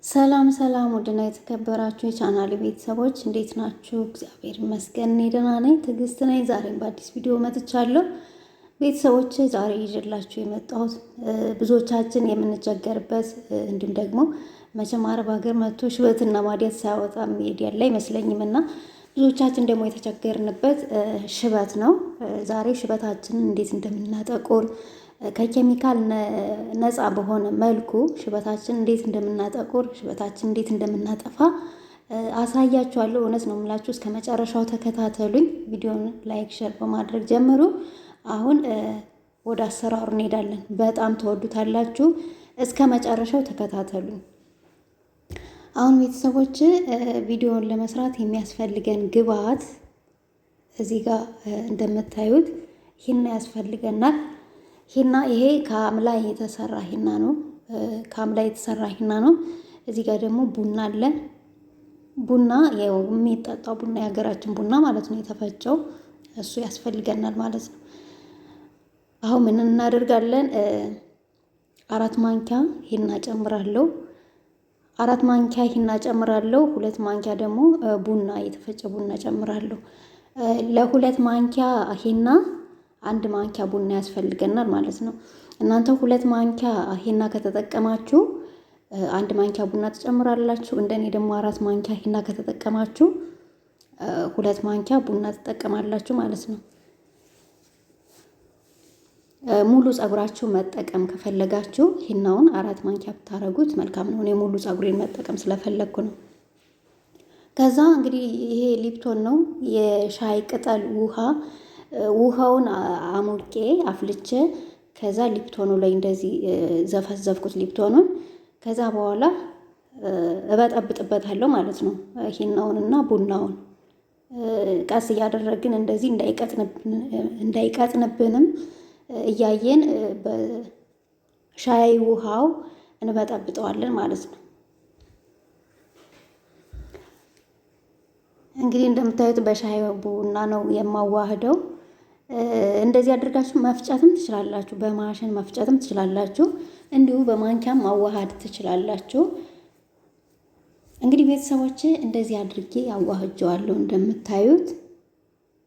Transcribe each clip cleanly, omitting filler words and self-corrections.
ሰላም ሰላም ወደና የተከበራችሁ የቻናል ቤተሰቦች እንዴት ናችሁ? እግዚአብሔር ይመስገን እኔ ደህና ነኝ። ትዕግስት ነኝ። ዛሬም በአዲስ ቪዲዮ መጥቻለሁ። ቤተሰቦች ዛሬ ይዤላችሁ የመጣሁት ብዙዎቻችን የምንቸገርበት እንዲሁም ደግሞ መቼም አረብ ሀገር መጥቶ ሽበትና ማዲያት ሳያወጣ መሄድ ያለ አይመስለኝም እና ብዙዎቻችን ደግሞ የተቸገርንበት ሽበት ነው። ዛሬ ሽበታችንን እንዴት እንደምናጠቁር ከኬሚካል ነፃ በሆነ መልኩ ሽበታችን እንዴት እንደምናጠቁር ሽበታችን እንዴት እንደምናጠፋ አሳያችኋለሁ። እውነት ነው የምላችሁ፣ እስከ መጨረሻው ተከታተሉኝ። ቪዲዮውን ላይክ፣ ሼር በማድረግ ጀምሩ። አሁን ወደ አሰራሩ እንሄዳለን። በጣም ተወዱታላችሁ። እስከ መጨረሻው ተከታተሉኝ። አሁን ቤተሰቦች ቪዲዮውን ለመስራት የሚያስፈልገን ግብአት እዚህ ጋር እንደምታዩት ሂና ያስፈልገናል። ሂና ይሄ ከአምላ የተሰራ ሂና ነው። ከአምላ የተሰራ ሂና ነው። እዚህ ጋር ደግሞ ቡና አለ። ቡና ያው የሚጠጣው ቡና የሀገራችን ቡና ማለት ነው፣ የተፈጨው እሱ ያስፈልገናል ማለት ነው። አሁን ምን እናደርጋለን? 4 ማንኪያ ሂና ጨምራለሁ። 4 ማንኪያ ሂና ጨምራለሁ። 2 ማንኪያ ደግሞ ቡና የተፈጨ ቡና ጨምራለሁ። ለ2 ማንኪያ ሂና 1 ማንኪያ ቡና ያስፈልገናል ማለት ነው። እናንተ 2 ማንኪያ ሂና ከተጠቀማችሁ 1 ማንኪያ ቡና ትጨምራላችሁ። እንደኔ ደግሞ 4 ማንኪያ ሂና ከተጠቀማችሁ 2 ማንኪያ ቡና ትጠቀማላችሁ ማለት ነው። ሙሉ ፀጉራችሁ መጠቀም ከፈለጋችሁ ሂናውን 4 ማንኪያ ብታረጉት መልካም ነው። እኔ ሙሉ ፀጉሬን መጠቀም ስለፈለግኩ ነው። ከዛ እንግዲህ ይሄ ሊፕቶን ነው፣ የሻይ ቅጠል ውሃውን አሞቄ አፍልቼ ከዛ ሊፕቶኑ ላይ እንደዚህ ዘፈዘፍኩት ሊፕቶኑን። ከዛ በኋላ እበጠብጥበታለሁ ማለት ነው። ሂናውንና ቡናውን ቀስ እያደረግን እንደዚህ እንዳይቀጥንብንም እያየን በሻይ ውሃው እንበጠብጠዋለን ማለት ነው። እንግዲህ እንደምታዩት በሻይ ቡና ነው የማዋህደው። እንደዚህ አድርጋችሁ መፍጨትም ትችላላችሁ፣ በማሽን መፍጨትም ትችላላችሁ፣ እንዲሁ በማንኪያም ማዋሃድ ትችላላችሁ። እንግዲህ ቤተሰቦቼ እንደዚህ አድርጌ ያዋህጀዋለሁ። እንደምታዩት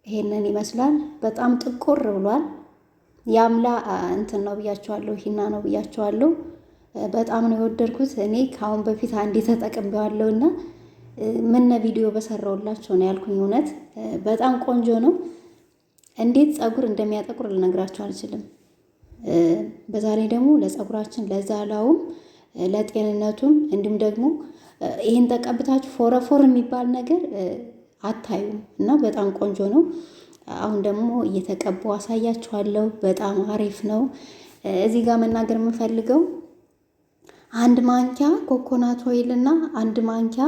ይሄንን ይመስላል። በጣም ጥቁር ብሏል። የአምላ እንትን ነው ብያቸዋለሁ፣ ሂና ነው ብያቸዋለሁ። በጣም ነው የወደድኩት። እኔ ከአሁን በፊት አንዴ ተጠቅሜዋለሁና ምን ቪዲዮ በሰራውላችሁ ነው ያልኩኝ። እውነት በጣም ቆንጆ ነው። እንዴት ፀጉር እንደሚያጠቁር ልነግራችሁ አልችልም። በዛ ላይ ደግሞ ለፀጉራችን ለዛላውም ለጤንነቱም እንዲሁም ደግሞ ይሄን ተቀብታችሁ ፎረፎር የሚባል ነገር አታዩም እና በጣም ቆንጆ ነው። አሁን ደግሞ እየተቀባው አሳያችኋለሁ። በጣም አሪፍ ነው። እዚህ ጋር መናገር የምፈልገው 1 ማንኪያ ኮኮናት ኦይል እና 1 ማንኪያ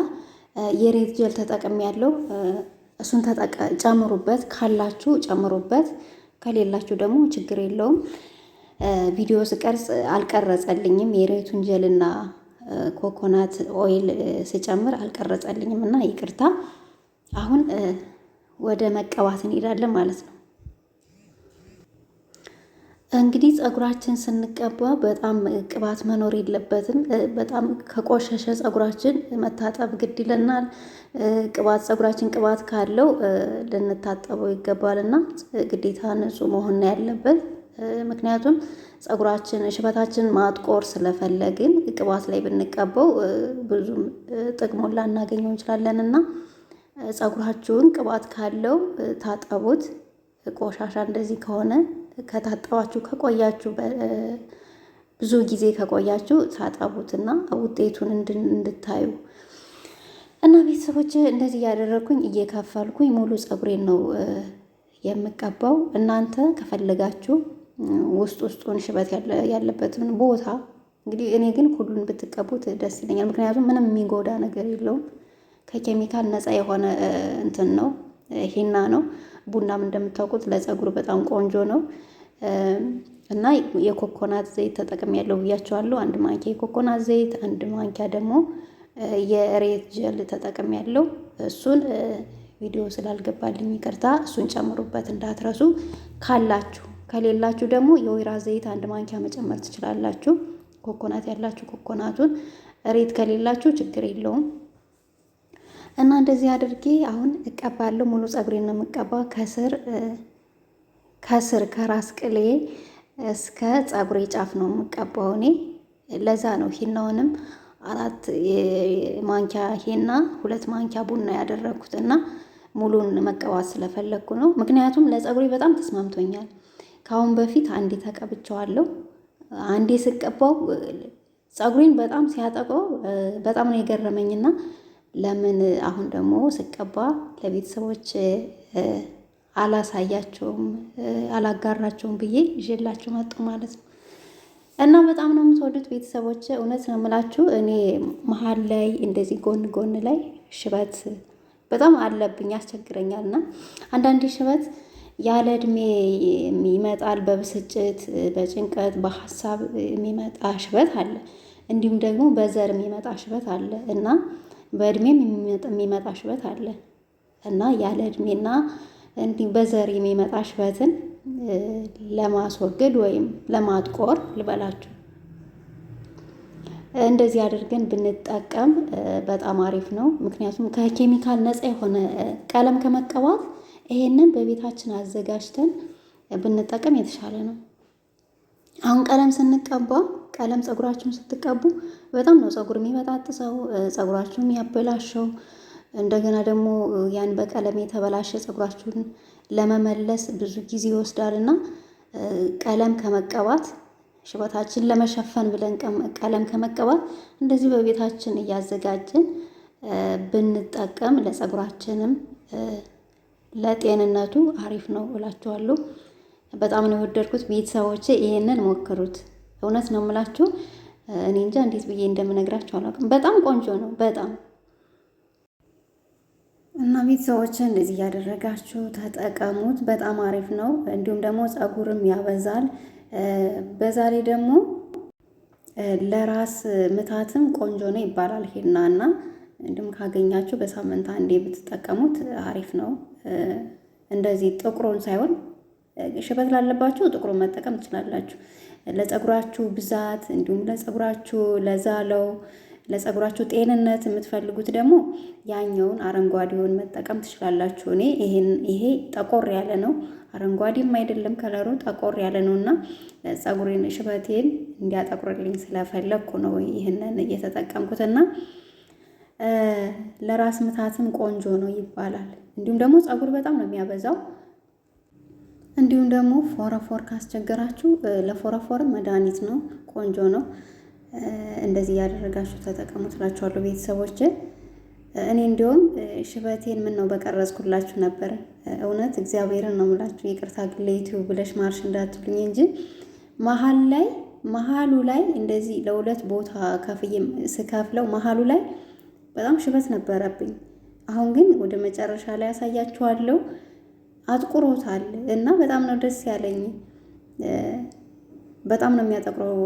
የሬት ጀል ተጠቅሜያለሁ። እሱን ጨምሩበት፣ ካላችሁ ጨምሩበት፣ ከሌላችሁ ደግሞ ችግር የለውም። ቪዲዮ ስቀርጽ አልቀረጸልኝም። የሬቱን ጀልና ኮኮናት ኦይል ስጨምር አልቀረጸልኝም እና ይቅርታ። አሁን ወደ መቀባት እንሄዳለን ማለት ነው። እንግዲህ ፀጉራችን ስንቀባ በጣም ቅባት መኖር የለበትም። በጣም ከቆሸሸ ፀጉራችን መታጠብ ግድ ይለናል። ፀጉራችን ቅባት ካለው ልንታጠበው ይገባልና ግዴታ ንጹህ መሆን ያለበት። ምክንያቱም ፀጉራችን ሽበታችን ማጥቆር ስለፈለግን ቅባት ላይ ብንቀባው ብዙም ጥቅሙን ላናገኘው እንችላለንና ፀጉራችሁን ቅባት ካለው ታጠቡት። ቆሻሻ እንደዚህ ከሆነ ከታጠባችሁ ከቆያችሁ ብዙ ጊዜ ከቆያችሁ ታጠቡትና ውጤቱን እንድታዩ እና ቤተሰቦች እንደዚህ እያደረግኩኝ እየከፈልኩኝ ሙሉ ፀጉሬን ነው የምቀባው። እናንተ ከፈለጋችሁ ውስጡን ሽበት ያለበትን ቦታ እንግዲህ እኔ ግን ሁሉን ብትቀቡት ደስ ይለኛል። ምክንያቱም ምንም የሚጎዳ ነገር የለውም። ከኬሚካል ነፃ የሆነ እንትን ነው፣ ሂና ነው። ቡናም እንደምታውቁት ለፀጉር በጣም ቆንጆ ነው እና የኮኮናት ዘይት ተጠቅሜያለሁ ብያቸዋለሁ። 1 ማንኪያ የኮኮናት ዘይት፣ 1 ማንኪያ ደግሞ የሬት ጀል ተጠቅሜያለሁ። እሱን ቪዲዮ ስላልገባልኝ ይቅርታ። እሱን ጨምሩበት እንዳትረሱ ካላችሁ። ከሌላችሁ ደግሞ የወይራ ዘይት 1 ማንኪያ መጨመር ትችላላችሁ። ኮኮናት ያላችሁ ኮኮናቱን ሬት ከሌላችሁ ችግር የለውም። እና እንደዚህ አድርጌ አሁን እቀባለሁ። ሙሉ ፀጉሬን ነው የምቀባው ከስር ከራስ ቅሌ እስከ ፀጉሬ ጫፍ ነው የምቀባው እኔ። ለዛ ነው ሂናውንም 4 ማንኪያ ሂና 2 ማንኪያ ቡና ያደረኩት እና ሙሉን መቀባት ስለፈለግኩ ነው። ምክንያቱም ለፀጉሬ በጣም ተስማምቶኛል። ከአሁን በፊት አንዴ ተቀብቼዋለሁ። አንዴ ስቀባው ፀጉሬን በጣም ሲያጠቀው በጣም ነው የገረመኝና ለምን አሁን ደግሞ ስቀባ ለቤተሰቦች አላሳያቸውም አላጋራቸውም ብዬ ይዤላችሁ መጣሁ ማለት ነው። እና በጣም ነው የምትወዱት ቤተሰቦች፣ እውነት ነው የምላችሁ። እኔ መሀል ላይ እንደዚህ ጎን ጎን ላይ ሽበት በጣም አለብኝ ያስቸግረኛል። እና አንዳንዴ ሽበት ያለ እድሜ ይመጣል፣ በብስጭት በጭንቀት በሀሳብ የሚመጣ ሽበት አለ። እንዲሁም ደግሞ በዘር የሚመጣ ሽበት አለ እና በእድሜም የሚመጣ ሽበት አለ እና ያለ እድሜና እንዲህ በዘር የሚመጣ ሽበትን ለማስወገድ ወይም ለማጥቆር ልበላችሁ እንደዚህ አድርገን ብንጠቀም በጣም አሪፍ ነው። ምክንያቱም ከኬሚካል ነፃ የሆነ ቀለም ከመቀባት ይሄንን በቤታችን አዘጋጅተን ብንጠቀም የተሻለ ነው። አሁን ቀለም ስንቀባ ቀለም ፀጉራችሁን ስትቀቡ በጣም ነው ፀጉር የሚበጣጥሰው፣ ፀጉራችሁን ያበላሸው። እንደገና ደግሞ ያን በቀለም የተበላሸ ፀጉራችሁን ለመመለስ ብዙ ጊዜ ይወስዳልና ቀለም ከመቀባት ሽበታችን ለመሸፈን ብለን ቀለም ከመቀባት እንደዚህ በቤታችን እያዘጋጀን ብንጠቀም ለፀጉራችንም ለጤንነቱ አሪፍ ነው እላችኋለሁ። በጣም ነው የወደድኩት ቤተሰቦቼ፣ ይሄንን ሞክሩት። እውነት ነው የምላችሁ። እኔ እንጃ እንዴት ብዬ እንደምነግራችሁ አላውቅም። በጣም ቆንጆ ነው በጣም እና ቤተሰቦቼ እንደዚህ እያደረጋችሁ ተጠቀሙት። በጣም አሪፍ ነው። እንዲሁም ደግሞ ፀጉርም ያበዛል። በዛ ላይ ደግሞ ለራስ ምታትም ቆንጆ ነው ይባላል ሂና እና እንዲሁም ካገኛችሁ በሳምንት አንዴ ብትጠቀሙት አሪፍ ነው። እንደዚህ ጥቁሩን ሳይሆን ሽበት ላለባችሁ ጥቁሩን መጠቀም ትችላላችሁ። ለፀጉራችሁ ብዛት እንዲሁም ለፀጉራችሁ ለዛለው ለፀጉራችሁ ጤንነት የምትፈልጉት ደግሞ ያኛውን አረንጓዴውን መጠቀም ትችላላችሁ። እኔ ይሄ ጠቆር ያለ ነው፣ አረንጓዴም አይደለም ከለሩ ጠቆር ያለ ነውና ፀጉሬን ሽበቴን እንዲያጠቁርልኝ ስለፈለግኩ ነው ይሄንን እየተጠቀምኩትና ለራስ ምታትም ቆንጆ ነው ይባላል። እንዲሁም ደግሞ ፀጉር በጣም ነው የሚያበዛው። እንዲሁም ደግሞ ፎረፎር ካስቸገራችሁ ለፎረፎርም መድኃኒት ነው፣ ቆንጆ ነው። እንደዚህ ያደረጋችሁ ተጠቀሙ ትላችኋለሁ ቤተሰቦች። እኔ እንዲሁም ሽበቴን ምን ነው በቀረጽኩላችሁ ነበር። እውነት እግዚአብሔርን ነው የምላችሁ። ይቅርታ ግን ለዩቲዩብ ብለሽ ማርሽ እንዳትሉኝ እንጂ መሀሉ ላይ እንደዚህ ለሁለት ቦታ ከፍዬ ስከፍለው መሀሉ ላይ በጣም ሽበት ነበረብኝ። አሁን ግን ወደ መጨረሻ ላይ ያሳያችኋለሁ አጥቁሮታል እና በጣም ነው ደስ ያለኝ። በጣም ነው የሚያጠቁረው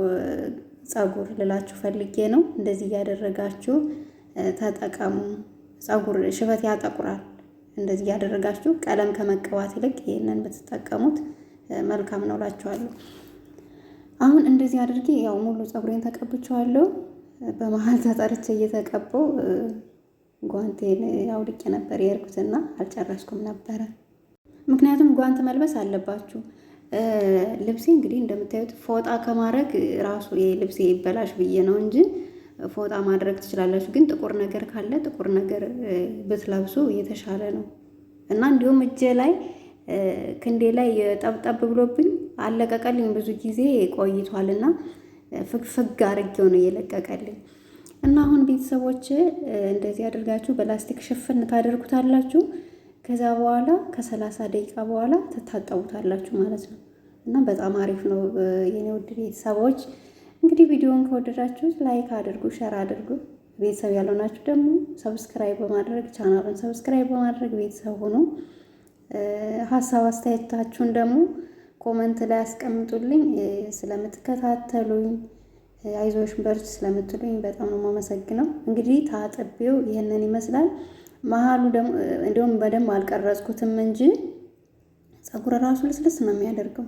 ፀጉር ልላችሁ ፈልጌ ነው። እንደዚህ እያደረጋችሁ ተጠቀሙ። ፀጉር ሽበት ያጠቁራል። እንደዚህ እያደረጋችሁ ቀለም ከመቀባት ይልቅ ይሄንን ብትጠቀሙት መልካም ነው እላችኋለሁ። አሁን እንደዚህ አድርጌ ያው ሙሉ ፀጉሬን ተቀብቼዋለሁ። በመሀል ተጠርቼ እየተቀባው ጓንቴን አውልቄ ነበር የሄድኩትና አልጨረስኩም ነበረ። ምክንያቱም ጓንት መልበስ አለባችሁ። ልብሴ እንግዲህ እንደምታዩት ፎጣ ከማድረግ ራሱ ልብሴ ይበላሽ ብዬ ነው እንጂ ፎጣ ማድረግ ትችላላችሁ። ግን ጥቁር ነገር ካለ ጥቁር ነገር ብትለብሱ የተሻለ ነው እና እንዲሁም እጄ ላይ ክንዴ ላይ ጠብጠብ ብሎብኝ አለቀቀልኝ። ብዙ ጊዜ ቆይቷልና ፍግፍግ አድርጌው ነው የለቀቀልኝ። እና አሁን ቤተሰቦች እንደዚህ አድርጋችሁ በላስቲክ ሽፍን ታደርጉታላችሁ። ከዛ በኋላ ከ30 ደቂቃ በኋላ ትታጠቡታላችሁ ማለት ነው። እና በጣም አሪፍ ነው የኔ ውድ ቤተሰቦች። እንግዲህ ቪዲዮውን ከወደዳችሁት ላይክ አድርጉ፣ ሸር አድርጉ። ቤተሰብ ያልሆናችሁ ደግሞ ሰብስክራይብ በማድረግ ቻናሉን ሰብስክራይብ በማድረግ ቤተሰብ ሁኑ። ሀሳብ አስተያየታችሁን ደግሞ ኮመንት ላይ አስቀምጡልኝ። ስለምትከታተሉኝ አይዞሽ በርቺ ስለምትሉኝ በጣም ነው የማመሰግነው። እንግዲህ ታጥቤው ይሄንን ይመስላል። መሀሉ ደግሞ እንዲሁም በደንብ አልቀረጽኩትም እንጂ ፀጉር ራሱ ልስልስ ነው የሚያደርገው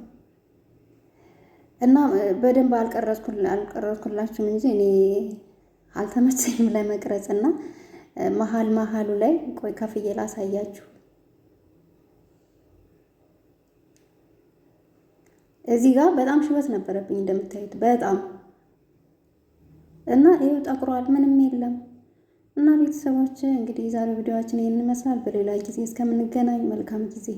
እና በደንብ አልቀረጽኩላችሁም እንጂ እኔ አልተመቸኝም ለመቅረጽ እና መሀሉ ላይ ቆይ ከፍዬ ላሳያችሁ። እዚህ ጋር በጣም ሽበት ነበረብኝ እንደምታዩት በጣም እና ይኸው ጠቁሯል፣ ምንም የለም። እና ቤተሰቦች እንግዲህ ዛሬ ቪዲዮአችን ይህን ይመስላል። በሌላ ጊዜ እስከምንገናኝ መልካም ጊዜ